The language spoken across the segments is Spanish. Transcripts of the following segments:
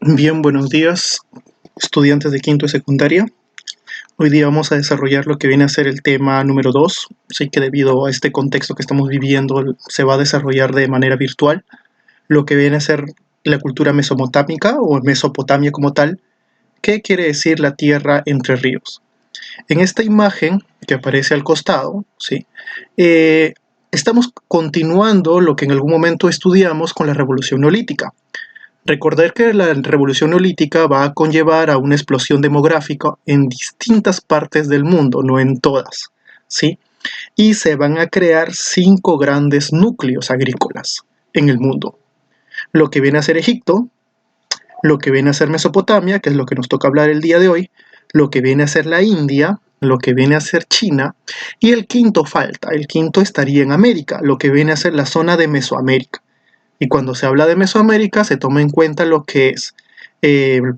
Bien, buenos días, estudiantes de quinto y secundaria. Hoy día vamos a desarrollar lo que viene a ser el tema número 2. Así que debido a este contexto que estamos viviendo, se va a desarrollar de manera virtual lo que viene a ser la cultura mesopotámica o Mesopotamia como tal. ¿Qué quiere decir la tierra entre ríos? En esta imagen que aparece al costado, ¿sí? Eh, estamos continuando lo que en algún momento estudiamos con la revolución neolítica. Recordar que la revolución neolítica va a conllevar a una explosión demográfica en distintas partes del mundo, no en todas, ¿sí? Y se van a crear 5 grandes núcleos agrícolas en el mundo. Lo que viene a ser Egipto, lo que viene a ser Mesopotamia, que es lo que nos toca hablar el día de hoy, lo que viene a ser la India, lo que viene a ser China, y el quinto falta, el quinto estaría en América, lo que viene a ser la zona de Mesoamérica. Y cuando se habla de Mesoamérica se toma en cuenta lo que es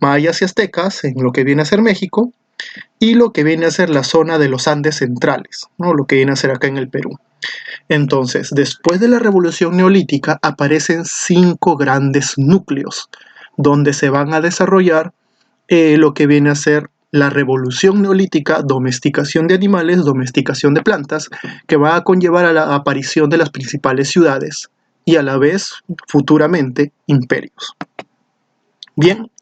mayas y aztecas, en lo que viene a ser México, y lo que viene a ser la zona de los Andes centrales, ¿no? Lo que viene a ser acá en el Perú. Entonces, después de la revolución neolítica aparecen 5 grandes núcleos donde se van a desarrollar lo que viene a ser la revolución neolítica, domesticación de animales, domesticación de plantas, que va a conllevar a la aparición de las principales ciudades y a la vez, futuramente, imperios. Bien,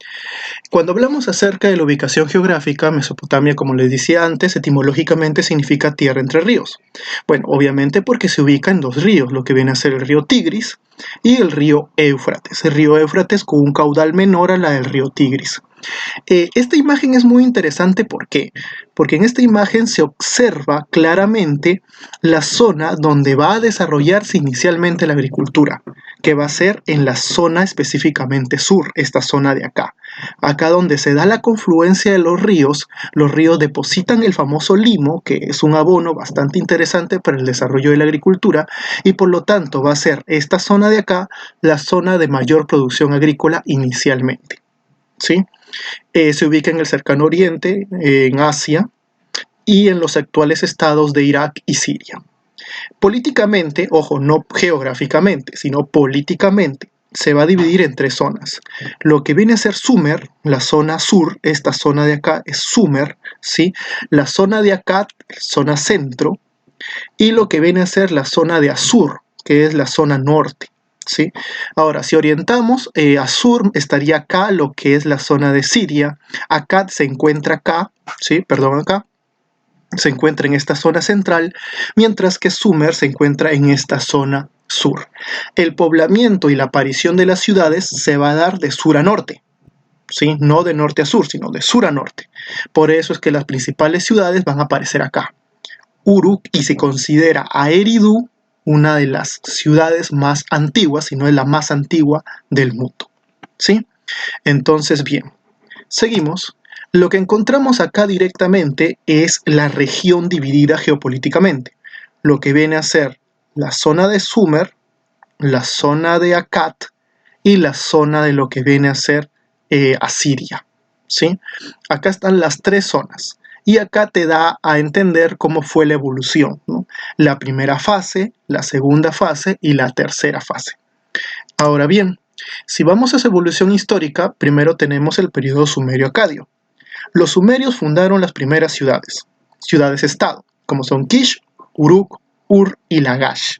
cuando hablamos acerca de la ubicación geográfica, Mesopotamia, como les decía antes, etimológicamente significa tierra entre ríos. Bueno, obviamente porque se ubica en 2 ríos, lo que viene a ser el río Tigris y el río Éufrates. El río Éufrates con un caudal menor a la del río Tigris. Esta imagen es muy interesante, ¿por qué? Porque en esta imagen se observa claramente la zona donde va a desarrollarse inicialmente la agricultura, que va a ser en la zona específicamente sur, esta zona de acá. Acá donde se da la confluencia de los ríos depositan el famoso limo, que es un abono bastante interesante para el desarrollo de la agricultura, y por lo tanto va a ser esta zona de acá la zona de mayor producción agrícola inicialmente, ¿sí? Se ubica en el cercano oriente, en Asia y en los actuales estados de Irak y Siria. Políticamente, ojo, no geográficamente, sino políticamente, se va a dividir en 3 zonas. Lo que viene a ser Sumer, la zona sur, esta zona de acá es Sumer, ¿sí? La zona de Akkad, zona centro, y lo que viene a ser la zona de Asur, que es la zona norte. ¿Sí? Ahora, si orientamos, Asur estaría acá, lo que es la zona de Siria. Akkad se encuentra acá, ¿sí? Perdón, acá. Se encuentra en esta zona central, mientras que Sumer se encuentra en esta zona sur. El poblamiento y la aparición de las ciudades se va a dar de sur a norte, ¿sí? No de norte a sur, sino de sur a norte. Por eso es que las principales ciudades van a aparecer acá. Uruk, y se considera a Eridu una de las ciudades más antiguas, si no es la más antigua del mundo, ¿sí? Entonces, bien, seguimos. Lo que encontramos acá directamente es la región dividida geopolíticamente, lo que viene a ser la zona de Sumer, la zona de Akkad y la zona de lo que viene a ser Asiria, ¿sí? Acá están las 3 zonas. Y acá te da a entender cómo fue la evolución, ¿no? La primera fase, la segunda fase y la tercera fase. Ahora bien, si vamos a esa evolución histórica, primero tenemos el periodo sumerio-acadio. Los sumerios fundaron las primeras ciudades, ciudades-estado, como son Kish, Uruk, Ur y Lagash.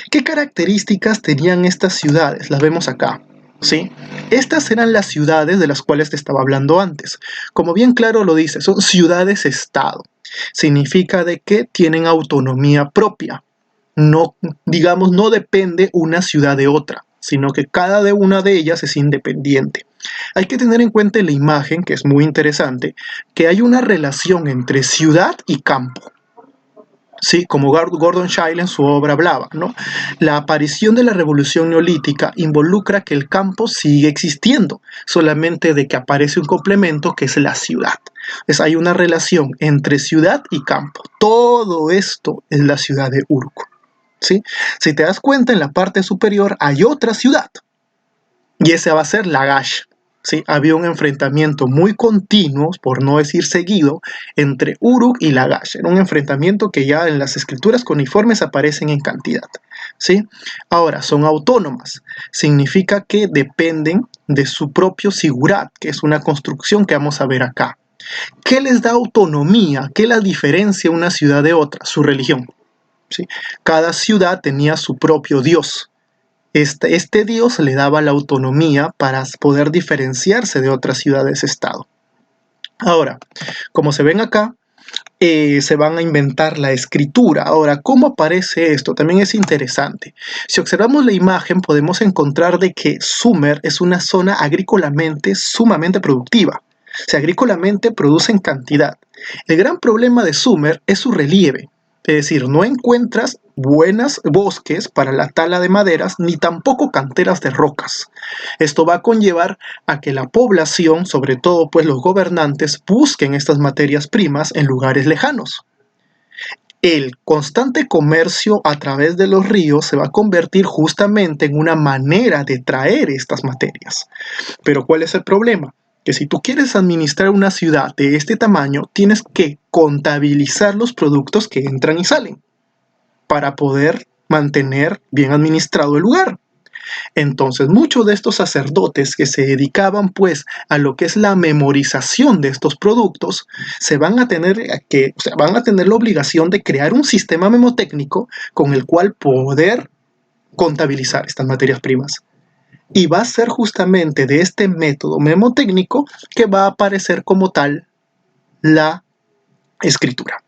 ¿Qué características tenían estas ciudades? Las vemos acá, ¿sí? Estas eran las ciudades de las cuales te estaba hablando antes. Como bien claro lo dice, son ciudades-estado. Significa de que tienen autonomía propia. No, digamos, no depende una ciudad de otra, sino que cada una de ellas es independiente. Hay que tener en cuenta en la imagen, que es muy interesante, que hay una relación entre ciudad y campo. Sí, como Gordon Shile en su obra hablaba, ¿no? La aparición de la revolución neolítica involucra que el campo sigue existiendo, solamente de que aparece un complemento que es la ciudad. Entonces hay una relación entre ciudad y campo. Todo esto es la ciudad de Uruk, ¿sí? Si te das cuenta, en la parte superior hay otra ciudad, y esa va a ser Lagash. ¿sí? Había un enfrentamiento muy continuo, por no decir seguido, entre Uruk y Lagash. Era un enfrentamiento que ya en las escrituras cuneiformes aparecen en cantidad, ¿sí? Ahora, son autónomas. Significa que dependen de su propio sigurat, que es una construcción que vamos a ver acá. ¿Qué les da autonomía? ¿Qué la diferencia una ciudad de otra? Su religión, ¿sí? Cada ciudad tenía su propio dios. Este dios le daba la autonomía para poder diferenciarse de otras ciudades-estado. Ahora, como se ven acá, se van a inventar la escritura. Ahora, ¿cómo aparece esto? También es interesante. Si observamos la imagen, podemos encontrar de que Sumer es una zona agrícolamente sumamente productiva. O sea, agrícolamente produce en cantidad. El gran problema de Sumer es su relieve. Es decir, no encuentras buenos bosques para la tala de maderas ni tampoco canteras de rocas. Esto va a conllevar a que la población, sobre todo pues los gobernantes, busquen estas materias primas en lugares lejanos. El constante comercio a través de los ríos se va a convertir justamente en una manera de traer estas materias. Pero ¿cuál es el problema? Que si tú quieres administrar una ciudad de este tamaño, tienes que contabilizar los productos que entran y salen para poder mantener bien administrado el lugar. Entonces, muchos de estos sacerdotes que se dedicaban pues a lo que es la memorización de estos productos, van a tener la obligación de crear un sistema memotécnico con el cual poder contabilizar estas materias primas. Y va a ser justamente de este método memotécnico que va a aparecer como tal la escritura,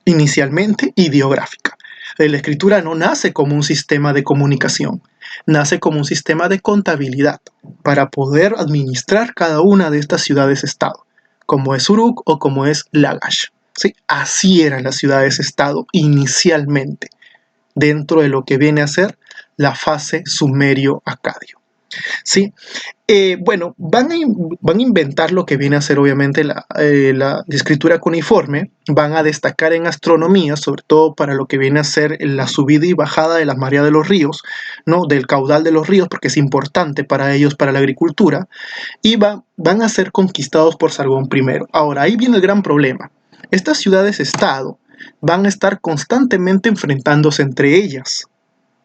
inicialmente ideográfica. La escritura no nace como un sistema de comunicación, nace como un sistema de contabilidad para poder administrar cada una de estas ciudades-estado, como es Uruk o como es Lagash. ¿Sí? Así eran las ciudades-estado inicialmente, dentro de lo que viene a ser la fase sumerio-acadio. ¿Sí? Bueno, van a inventar lo que viene a ser obviamente la escritura cuneiforme, van a destacar en astronomía, sobre todo para lo que viene a ser la subida y bajada de la marea de los ríos, ¿no? Del caudal de los ríos, porque es importante para ellos, para la agricultura, y van a ser conquistados por Sargón I. Ahora, ahí viene el gran problema. Estas ciudades-estado van a estar constantemente enfrentándose entre ellas,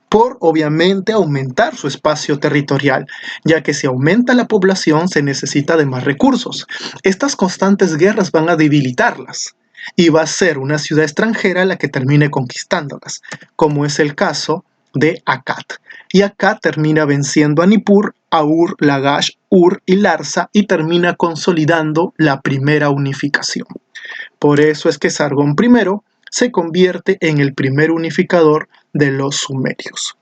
por obviamente aumentar su espacio territorial, ya que si aumenta la población se necesita de más recursos. Estas constantes guerras van a debilitarlas y va a ser una ciudad extranjera la que termine conquistándolas, como es el caso de Akkad. Y Akkad termina venciendo a Nippur, a Ur, Lagash, Ur y Larsa y termina consolidando la primera unificación. Por eso es que Sargón I se convierte en el primer unificador de los sumerios.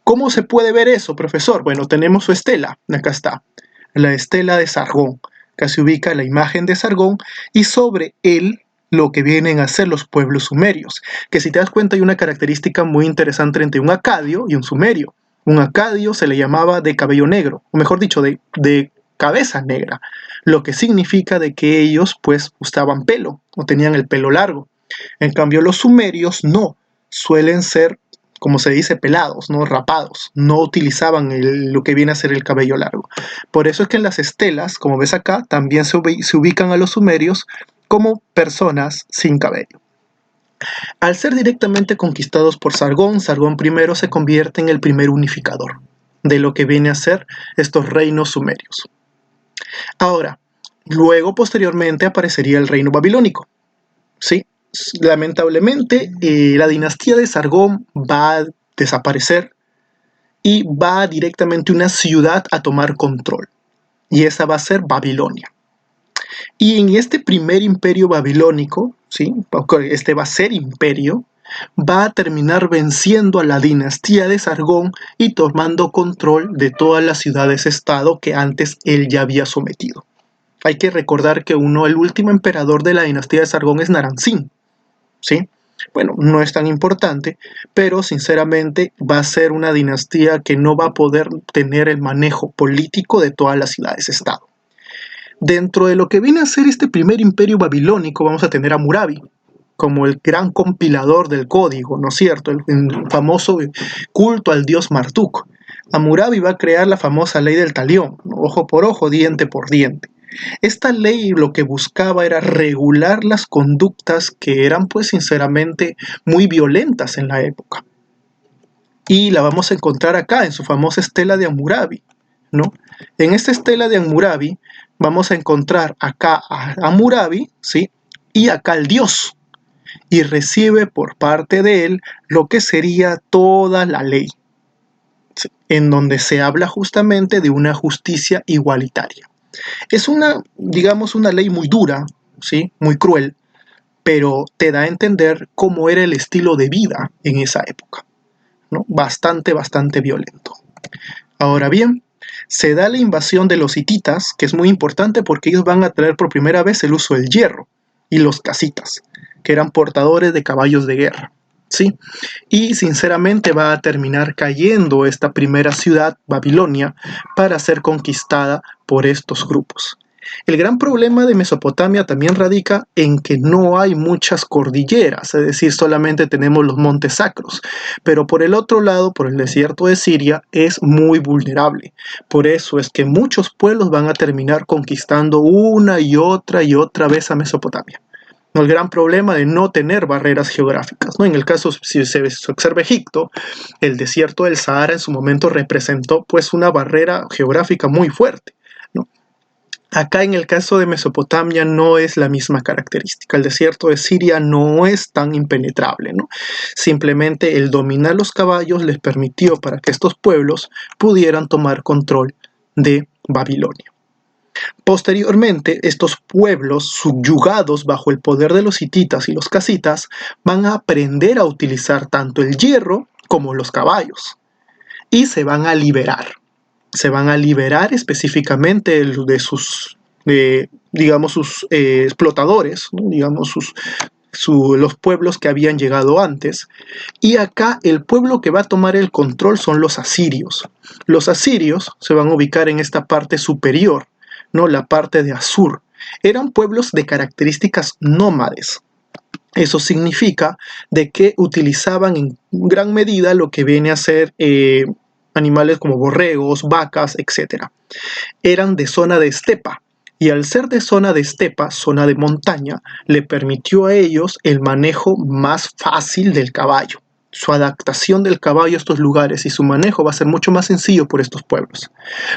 ¿Cómo se puede ver eso, profesor? Bueno, tenemos su estela, acá está, la estela de Sargón, que se ubica la imagen de Sargón y sobre él lo que vienen a ser los pueblos sumerios, que si te das cuenta hay una característica muy interesante entre un acadio y un sumerio. Un acadio se le llamaba de cabello negro, o mejor dicho, de cabeza negra, lo que significa de que ellos pues usaban pelo o tenían el pelo largo. En cambio los sumerios no, suelen ser, como se dice, pelados, no rapados, no utilizaban lo que viene a ser el cabello largo. Por eso es que en las estelas, como ves acá, también se ubican a los sumerios como personas sin cabello. Al ser directamente conquistados por Sargón, Sargón I se convierte en el primer unificador de lo que viene a ser estos reinos sumerios. Ahora, luego posteriormente aparecería el reino babilónico, ¿sí? Lamentablemente, la dinastía de Sargón va a desaparecer y va directamente una ciudad a tomar control, y esa va a ser Babilonia. Y en este primer imperio babilónico, ¿sí? Este va a ser imperio, va a terminar venciendo a la dinastía de Sargón y tomando control de todas las ciudades-estado que antes él ya había sometido. Hay que recordar que el último emperador de la dinastía de Sargón es Naram-Sin, ¿sí? Bueno, no es tan importante, pero sinceramente va a ser una dinastía que no va a poder tener el manejo político de todas las ciudades-estado. Dentro de lo que viene a ser este primer imperio babilónico vamos a tener a Hammurabi como el gran compilador del código, ¿no es cierto? El famoso culto al dios Marduk. Hammurabi va a crear la famosa ley del talión, ¿no? Ojo por ojo, diente por diente. Esta ley lo que buscaba era regular las conductas que eran pues sinceramente muy violentas en la época. Y la vamos a encontrar acá en su famosa estela de Hammurabi, ¿no? En esta estela de Hammurabi vamos a encontrar acá a Hammurabi, ¿sí? Y acá al dios, y recibe por parte de él lo que sería toda la ley, ¿sí? En donde se habla justamente de una justicia igualitaria. Es una, digamos, una ley muy dura, ¿sí? Muy cruel, pero te da a entender cómo era el estilo de vida en esa época, ¿no? Bastante violento. Ahora bien, se da la invasión de los hititas, que es muy importante porque ellos van a traer por primera vez el uso del hierro, y los casitas, que eran portadores de caballos de guerra, ¿sí? Y sinceramente va a terminar cayendo esta primera ciudad, Babilonia, para ser conquistada por estos grupos. El gran problema de Mesopotamia también radica en que no hay muchas cordilleras, es decir, solamente tenemos los montes sacros, pero por el otro lado, por el desierto de Siria, es muy vulnerable. Por eso es que muchos pueblos van a terminar conquistando una y otra vez a Mesopotamia. ¿No? El gran problema de no tener barreras geográficas, ¿no? En el caso, si se observa Egipto, el desierto del Sahara en su momento representó pues una barrera geográfica muy fuerte, ¿no? Acá en el caso de Mesopotamia no es la misma característica. El desierto de Siria no es tan impenetrable, ¿no? Simplemente el dominar los caballos les permitió para que estos pueblos pudieran tomar control de Babilonia. Posteriormente, estos pueblos subyugados bajo el poder de los hititas y los casitas van a aprender a utilizar tanto el hierro como los caballos y se van a liberar. Se van a liberar específicamente de sus, digamos, sus explotadores, ¿no? Digamos, los pueblos que habían llegado antes. Y acá el pueblo que va a tomar el control son los asirios. Los asirios se van a ubicar en esta parte superior, ¿no? La parte de Asur. Eran pueblos de características nómades. Eso significa de que utilizaban en gran medida lo que viene a ser animales como borregos, vacas, etc. Eran de zona de estepa, y al ser de zona de estepa, zona de montaña, le permitió a ellos el manejo más fácil del caballo. Su adaptación del caballo a estos lugares y su manejo va a ser mucho más sencillo por estos pueblos.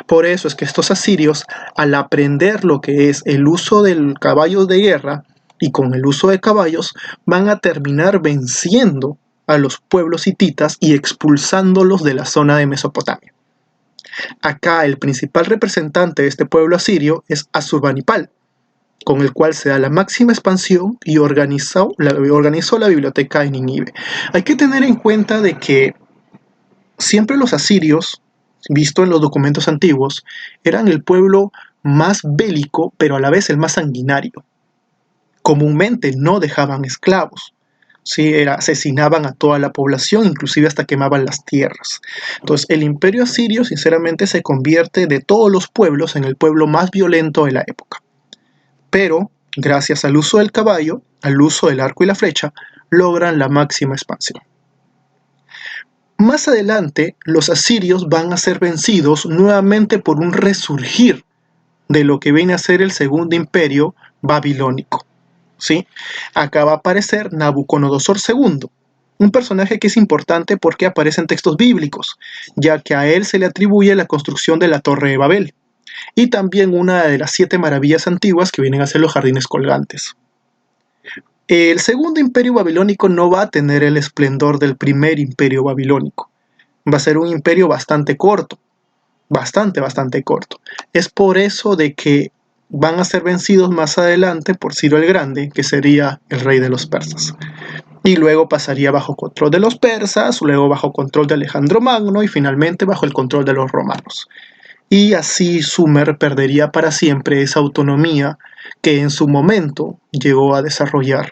Por eso es que estos asirios, al aprender lo que es el uso del caballo de guerra y con el uso de caballos, van a terminar venciendo a los pueblos hititas y expulsándolos de la zona de Mesopotamia. Acá el principal representante de este pueblo asirio es Asurbanipal, con el cual se da la máxima expansión y organizó la biblioteca en Nínive. Hay que tener en cuenta de que siempre los asirios, visto en los documentos antiguos, eran el pueblo más bélico, pero a la vez el más sanguinario. Comúnmente no dejaban esclavos. Sí, asesinaban a toda la población, inclusive hasta quemaban las tierras. Entonces, el imperio asirio, sinceramente, se convierte de todos los pueblos en el pueblo más violento de la época. Pero, gracias al uso del caballo, al uso del arco y la flecha, logran la máxima expansión. Más adelante, los asirios van a ser vencidos nuevamente por un resurgir de lo que viene a ser el segundo imperio babilónico. ¿Sí? Acá va a aparecer Nabucodonosor II, un personaje que es importante porque aparece en textos bíblicos, ya que a él se le atribuye la construcción de la Torre de Babel, y también una de las 7 maravillas antiguas que vienen a ser los jardines colgantes. El segundo imperio babilónico no va a tener el esplendor del primer imperio babilónico. Va a ser un imperio bastante corto, bastante corto. Es por eso de que van a ser vencidos más adelante por Ciro el Grande, que sería el rey de los persas. Y luego pasaría bajo control de los persas, luego bajo control de Alejandro Magno y finalmente bajo el control de los romanos. Y así Sumer perdería para siempre esa autonomía que en su momento llegó a desarrollar,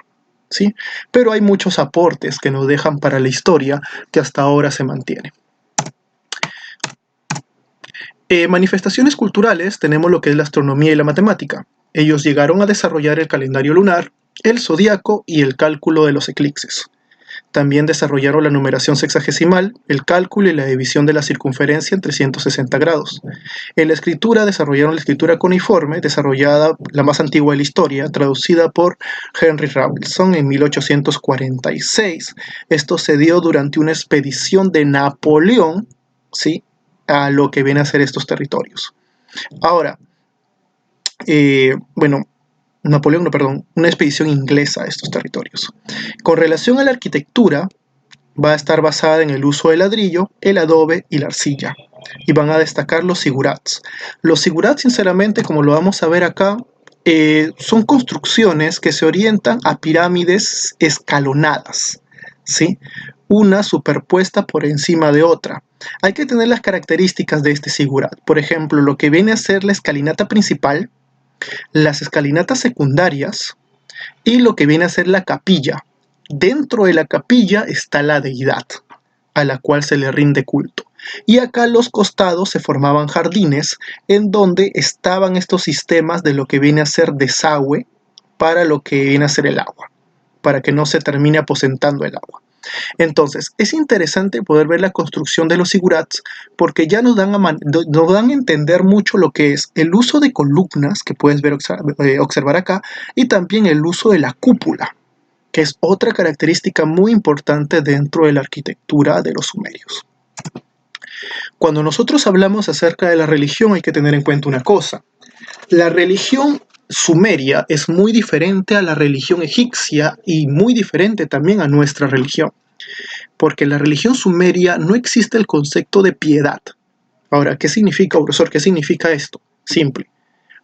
¿sí? Pero hay muchos aportes que nos dejan para la historia que hasta ahora se mantiene. Manifestaciones culturales tenemos lo que es la astronomía y la matemática. Ellos llegaron a desarrollar el calendario lunar, el zodíaco y el cálculo de los eclipses. También desarrollaron la numeración sexagesimal, el cálculo y la división de la circunferencia en 360 grados. En la escritura desarrollaron la escritura cuneiforme, desarrollada la más antigua de la historia, traducida por Henry Rawlinson en 1846. Esto se dio durante una expedición de Napoleón, ¿sí?, a lo que viene a ser estos territorios. Ahora, Napoleón, no, perdón, una expedición inglesa a estos territorios. Con relación a la arquitectura, va a estar basada en el uso del ladrillo, el adobe y la arcilla. Y van a destacar los zigurats. Los zigurats, sinceramente, como lo vamos a ver acá, son construcciones que se orientan a pirámides escalonadas, ¿sí? Una superpuesta por encima de otra. Hay que tener las características de este zigurat. Por ejemplo, lo que viene a ser la escalinata principal, las escalinatas secundarias y lo que viene a ser la capilla. Dentro de la capilla está la deidad, a la cual se le rinde culto. Y acá a los costados se formaban jardines en donde estaban estos sistemas de lo que viene a ser desagüe para lo que viene a ser el agua, para que no se termine aposentando el agua. Entonces, es interesante poder ver la construcción de los zigurats porque ya nos dan a entender mucho lo que es el uso de columnas, que puedes ver, observar acá, y también el uso de la cúpula, que es otra característica muy importante dentro de la arquitectura de los sumerios. Cuando nosotros hablamos acerca de la religión hay que tener en cuenta una cosa. La religión sumeria es muy diferente a la religión egipcia y muy diferente también a nuestra religión, porque en la religión sumeria no existe el concepto de piedad. Ahora, ¿qué significa, profesor? ¿Qué significa esto? Simple.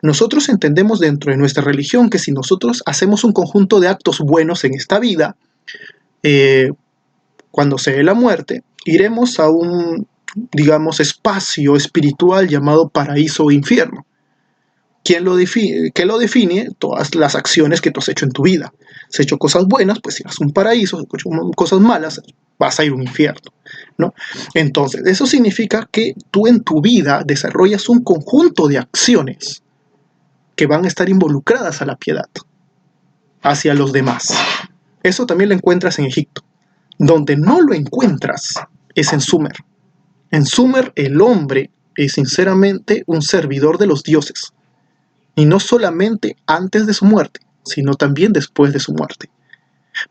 Nosotros entendemos dentro de nuestra religión que si nosotros hacemos un conjunto de actos buenos en esta vida, cuando se dé la muerte, iremos a un, digamos, espacio espiritual llamado paraíso o infierno. ¿Qué lo define? Todas las acciones que tú has hecho en tu vida. Si has hecho cosas buenas, pues irás a un paraíso. Si has hecho cosas malas, vas a ir a un infierno, ¿no? Entonces, eso significa que tú en tu vida desarrollas un conjunto de acciones que van a estar involucradas a la piedad, hacia los demás. Eso también lo encuentras en Egipto. Donde no lo encuentras es en Sumer. En Sumer el hombre es sinceramente un servidor de los dioses. Y no solamente antes de su muerte, sino también después de su muerte.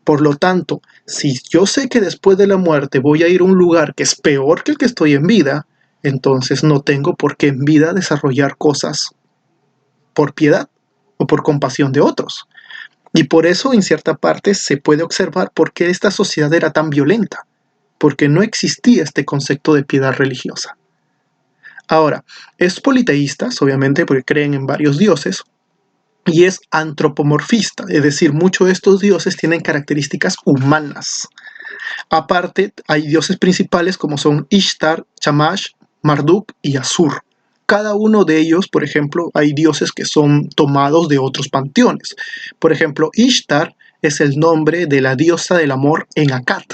Por lo tanto, si yo sé que después de la muerte voy a ir a un lugar que es peor que el que estoy en vida, entonces no tengo por qué en vida desarrollar cosas por piedad o por compasión de otros. Y por eso en cierta parte se puede observar por qué esta sociedad era tan violenta, porque no existía este concepto de piedad religiosa. Ahora, es politeístas, obviamente, porque creen en varios dioses, y es antropomorfista, es decir, muchos de estos dioses tienen características humanas. Aparte, hay dioses principales como son Ishtar, Shamash, Marduk y Asur. Cada uno de ellos, por ejemplo, hay dioses que son tomados de otros panteones. Por ejemplo, Ishtar es el nombre de la diosa del amor en Akkad.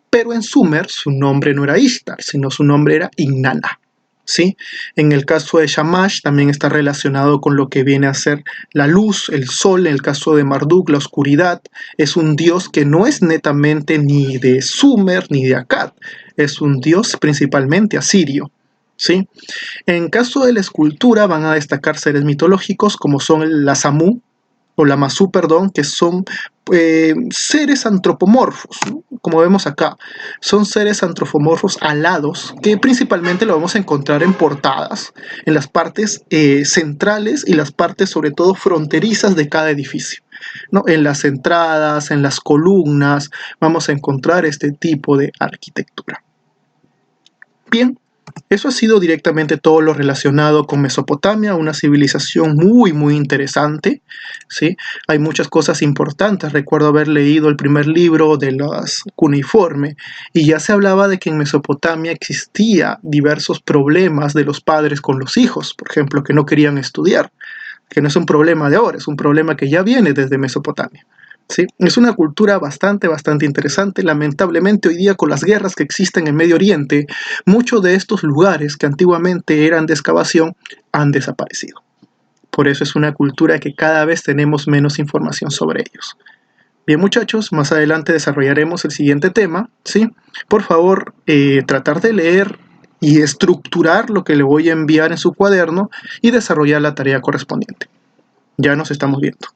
Pero en Sumer su nombre no era Ishtar, sino su nombre era Inanna, ¿sí? En el caso de Shamash también está relacionado con lo que viene a ser la luz, el sol. En el caso de Marduk, la oscuridad. Es un dios que no es netamente ni de Sumer ni de Akkad. Es un dios principalmente asirio, ¿sí? En caso de la escultura van a destacar seres mitológicos como son la Samu, o la Masu, perdón, que son seres antropomorfos, ¿no? Como vemos acá, son seres antropomorfos alados que principalmente lo vamos a encontrar en portadas, en las partes centrales y las partes sobre todo fronterizas de cada edificio, ¿no? En las entradas, en las columnas, vamos a encontrar este tipo de arquitectura. Bien. Eso ha sido directamente todo lo relacionado con Mesopotamia, una civilización muy interesante, ¿sí? Hay muchas cosas importantes. Recuerdo haber leído el primer libro de las cuneiforme y ya se hablaba de que en Mesopotamia existía diversos problemas de los padres con los hijos, por ejemplo, que no querían estudiar, que no es un problema de ahora, es un problema que ya viene desde Mesopotamia. ¿Sí? Es una cultura bastante interesante. Lamentablemente hoy día con las guerras que existen en Medio Oriente, muchos de estos lugares que antiguamente eran de excavación han desaparecido. Por eso es una cultura que cada vez tenemos menos información sobre ellos. Bien, muchachos, más adelante desarrollaremos el siguiente tema, ¿sí? Por favor, tratar de leer y estructurar lo que le voy a enviar en su cuaderno y desarrollar la tarea correspondiente. Ya nos estamos viendo.